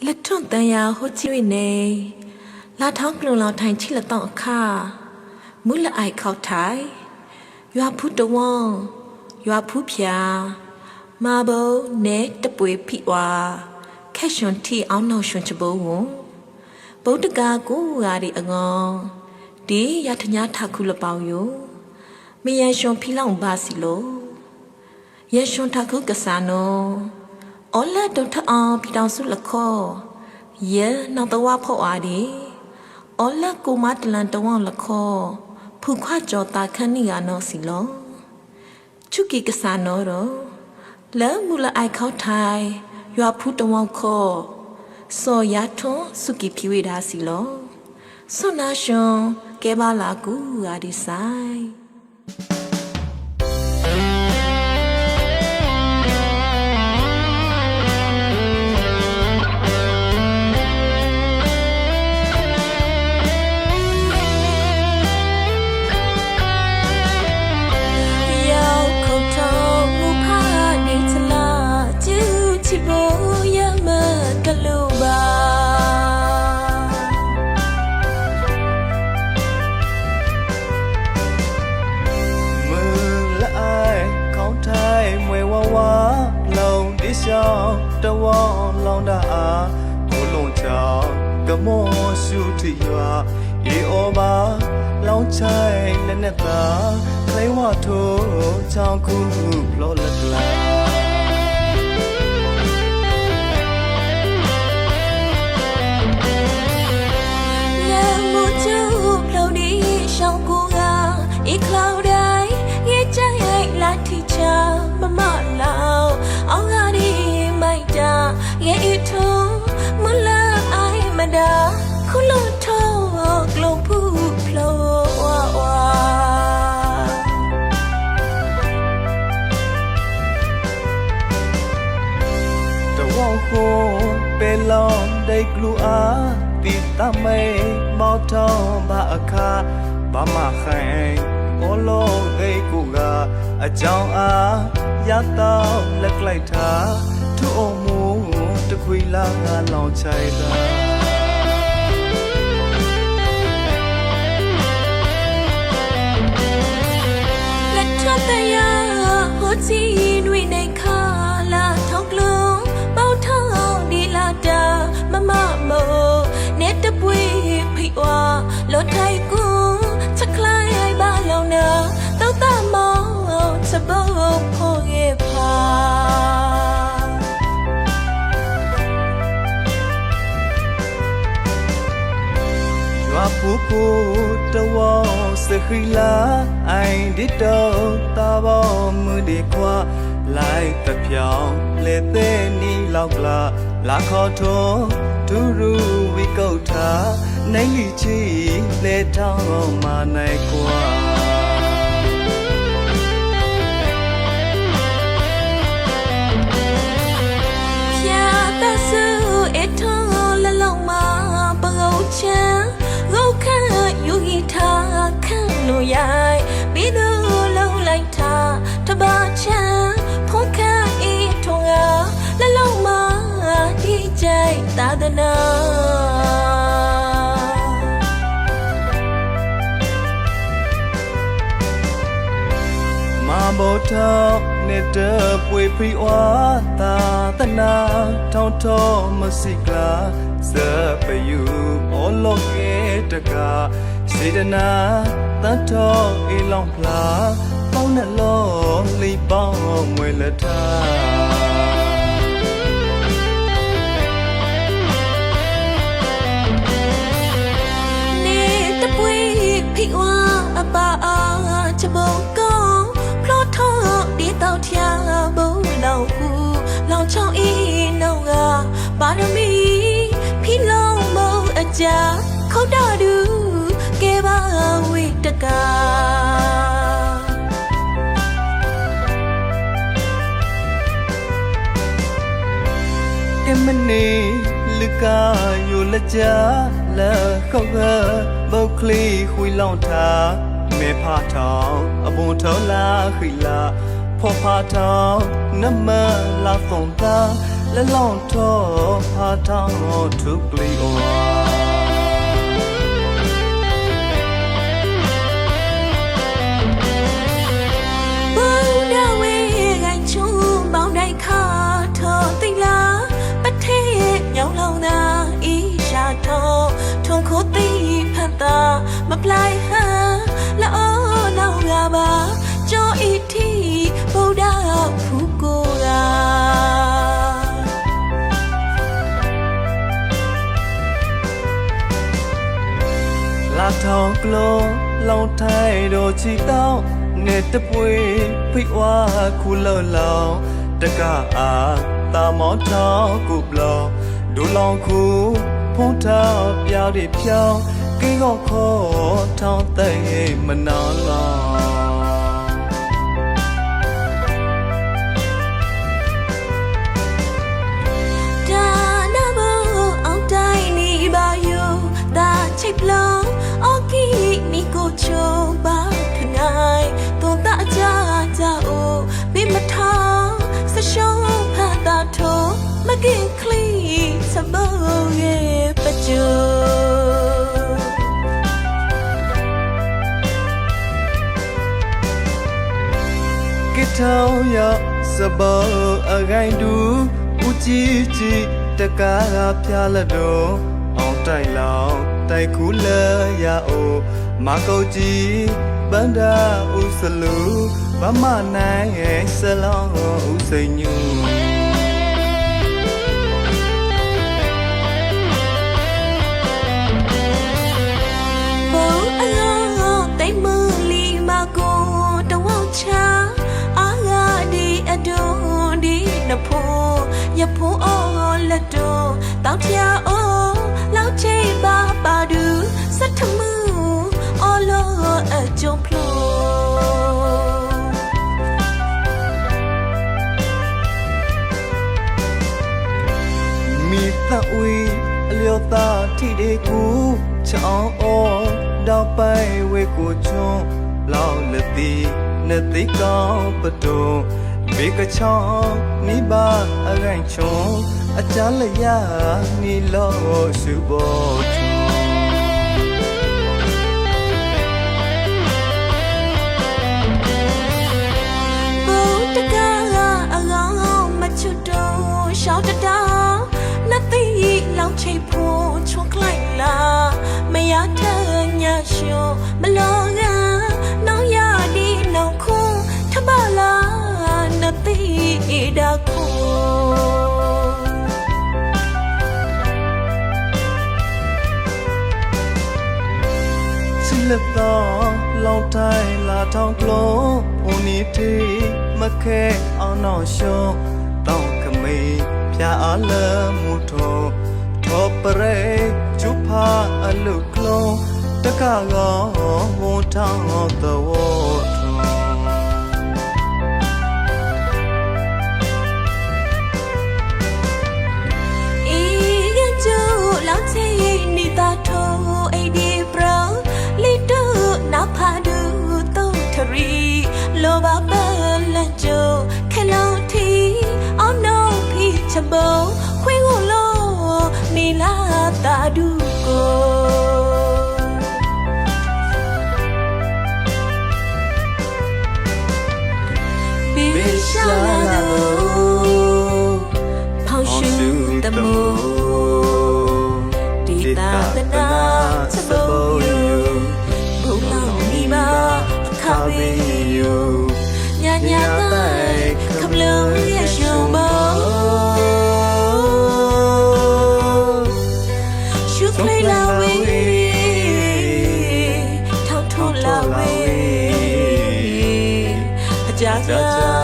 လက်ထွန်းတန်ရာဟိုချီဝိနေလာထောင်းကလုံလောက်ထိုင်ချိလက်တော့အခါမူလအိုက်ခောက်ထိုင်ရွာဖူးတဝေါရွာဖူးဖြာမာဘုံနဲ့တပွေဖိဝါခက်ရှင်တီအောင်နောက်ရှင်ချဘုံဗုဒ္ဓကာကိုရာဒီအငေါဒီရထညာထခုလပေါယိုမယရှင်ဖိလောင်ပါစီလိုယရှင်ထခုကဆာနောအော်လက်တော့ထအောင်ပြည်တော်စုလခောရဲနောက်တော့ဖောက်အားဒီအော်လက်ကိုမတလန်တဝေါလခောဖူခွာကြောတာခန်းနီရနောစီလောချုကီကဆာနောရောလဲမူလအိုက်ခောက်ထိုင်ရွာဖူးတဝေါခောစောရထွန်းစုကီဖြီဝေဒါစီလောဆွနာရှင်ကဲပါလာကူရာဒီဆိုင်တဝေါလောင်တာအားဘလုံးချောင်းကမောရှုထရွာရေအောပါလောင်ချိုင်နဲ့နဲ့သာခဲဝထိုးချောင်းခုဖလောလက်လာလဲမချူဖလောဒီရှောင်းကူကဤခလောက်တိုင်းရဲ့ကြိုင်လာတီချာမမလောအောင်ကဒီမိုက်တာရဲ့အထုံးမလာအိုင်မဒါခုလို့ထောကလုံးဖူးဖလောဝါဝါတဝေါကိုပဲလောင်ဒိတ်ကလူအားတိတမဲမောထောင်းဘာအခါဘာမခိုင်ဘောလုံးဂိတ်ကူကအကြောင်းအားရတော့လက်လိုက်တာသူ့အမှုတခွေလာငါလောင်ချိုင်တာလက်ထပ်တရားဟိုချီတွေနေခါလာထောက်ကလုံးပေါထောင်းဒီလာတာမမမို့နဲ့တပွေဖိဝါလောထိုင်ကူချက်ခလိုက်ပါလောင်နာတောက်တမောစပုတ်ဖို့ရဲ့ဖာရွာပူပူတဝေါစခိလာအိုင်ဒီတော့တာဘောမူဒီခွာလိုက်တပြောင်းလေတဲ့နီလောက်လာခေါ်ထိုးသူရူဝီကုတ်တာနိုင်လီချီလေတောင်းမနိုင်ကွာလို့ရိုင်ပြီးတော့လုံးလိုက်တာတပါချမ်းဖုန်ခါအေးထုံကလလုံးမဒီကြိုက်သာသနာမဘောထောင်းနေတဲ့ပွေဖိဝါသာသနာထောင်းထောင်းမစိကလာစပယူဘောလောကေတကာစေတနာတတ်တော်အေးလောင်ဖလားပေါင်းနဲ့လောလိပေါင်းမွေလထားနေတပွေဖိဝါအပါအားချဘုံကောဖလောထောဒီတောက်ထျာဘုံလောင်ကူလောင်ချောင်းအေးနောက်ကပါရမီဖိလောင်မုံအကြခေါ်တော်သူကဲပါဝိတကာတမနေလူကယိုလကြလာခောက်ကဘုတ်ကလေးခွေလောင်ထားမေဖာထောင်းအဘုံထောလာခိလာဖောဖာထောင်းနမလာဖုန်တာ และลองทอพา ထောင်းထုကလီအိုထုံခိုတိဖတ်တာမပလိုက်ဟန်လောနောင်ငါပါကြောအီတီဗုဒ္ဓဖူကိုရာလာထောင်းကလုံးလောင်ထိုင်တို့ချီတောင်းနေတပွေဖိဝါခုလောလောင်တကအားတာမောထောင်းကုပလောဒူလောင်ခုဖုံးထားပြောက်ဒီဖြောင်းကိကောခေါ်ထောင်းသိမနာလောဒါနာဘအောင်တိုင်းနေပါယူဒါချိတ်လုံးအော်ကီနီကိုချိုပါခနိုင်တုံတာကြကြအိုမိမထောင်းစရှုံးဖတ်တာထိုးမကင်ကလီစဘောရဲ့ပကြိုကိထောင်းရစဘောအဂိုင်းတူဦးကြည်ကြည်တကားပြလတော့အောင်တိုက်လောင်တိုက်ခုလရအိုမကောက်ကြီးပန္ဒာဥစလူဗမနိုင်ရဲ့ဆလောင်းဥစိညူရဖို့အော်လက်တော့တောက်ချာအော်လောက်ချေပါပါဒူစတ်ထမှုအော်လောအကြုံဖလို့မိသဝီအလျောတာထိတေကူချောင်းအော်တောက်ပိုင်ဝေကိုချုံလောက်လက်တီနေတိကောင်းပတုံဘေကချောင်းနိဘာအရိုင်ချုံအချမ်းလျာနီလောစုဘောချုံဘုတ်တကအလောင်းမချွတ်တော့ရှောက်တတာနတိလောက်ချိဖို့ချုံခလိုက်လာမရထညာရှုံမလောကနောင်ရဒီနောင်ခုထပါလာနတိဒါခုစီလတော့လောင်ထိုင်လာထောင်းကလုံးဖုန်နီတီမခဲအောင်တော့ရှုံးတောင်းကမေးဖြာအားလမှုထောထောပရဲကျူဖာအလုကလုံးတကကောဝုံထောင်းတော့လောဘပလန်ကျိုခလောင်တီအောင်နောဖိချဘောခွေးကိုလောနီလာတာဒူကိုဘေရှာလာတို့ဖောင်းရှူတမိုးဒီတာတနာချဘောယူဘုံလောင်ဒီပါခါဝေယူညာညာတိုင်းခပလုံးရဲ့ရှုံဘောရှုခွေလာဝေထောက်ထိုးလာဝေအကြကြ